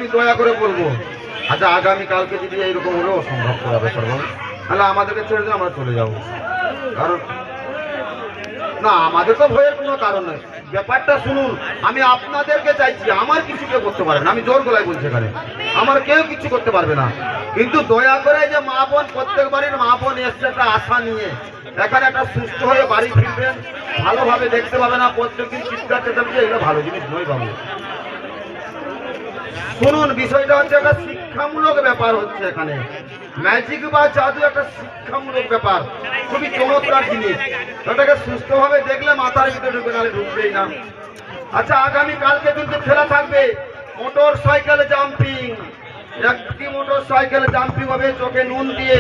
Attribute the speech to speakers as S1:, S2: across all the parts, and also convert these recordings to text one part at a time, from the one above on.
S1: আমি দয়া করে বলবো, আচ্ছা আগামীকালকে যদি এইরকম হলো অসম্ভব করা ব্যাপার বলো, তাহলে আমাদেরকে ছেড়ে দিন, আমরা চলে যাবো। কারণ না, আমাদের তো ভয়ের কোনো কারণ নেই। ব্যাপারটা শুনুন, আমি আপনাদেরকে চাইছি, আমার কিছু কেউ করতে পারবে না, আমি জোর গলায় বলছি, এখানে আমার কেউ কিছু করতে পারবে না। কিন্তু দয়া করে যে মা বোন, প্রত্যেক বাড়ির মা বোন এসছে একটা আশা নিয়ে, এখানে একটা সুস্থ হয়ে বাড়ি ফিরবেন, ভালোভাবে দেখতে পাবে না, প্রত্যেকদিন চিৎকার চেঁচামেচি, এগুলো ভালো জিনিস নয় বাবু। শুনুন, বিষয়টা হচ্ছে একটা শিক্ষামূলক ব্যাপার হচ্ছে এখানে। ম্যাজিক বা জাদু একটা শিক্ষামূলক ব্যাপার, খুবই চমৎকার জিনিস। এটাকে সুস্থভাবে দেখলে মাথার ভিতরে ঢুকে, নাহলে ঢুকবেই না। আচ্ছা, আগামী কালকে কিন্তু খেলা থাকবে মোটর সাইকেল জাম্পিং। একটি মোটর সাইকেল জাম্পিং হবে, চোখে নুন দিয়ে,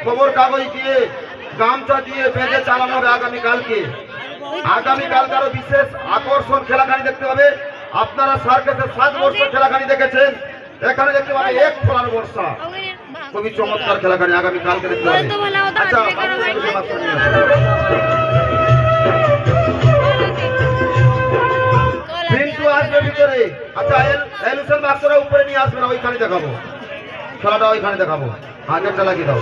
S1: খবর কাগজ দিয়ে, গামছা দিয়ে বেঁধে চালানো হবে আগামীকালকে। আগামীকালকে আরো বিশেষ আকর্ষণ খেলাখানি দেখতে হবে। আপনারা সার্কাসের 7 বর্ষ খেলাখানি দেখেছেন, এখানে দেখতে পাবেন 1 ফোলার বর্ষা, খুবই চমৎকার খেলাখানি আগামীকালকে দেখতে পাবেন। আচ্ছা, পিন্টু আসবে ভিতরে। আচ্ছা, এলুশন বাক্সরা উপরে নিয়ে আসবে না, ওইখানে দেখাবো খেলাটা, ওইখানে দেখাবো। আগেরটা লাগিয়ে দাও।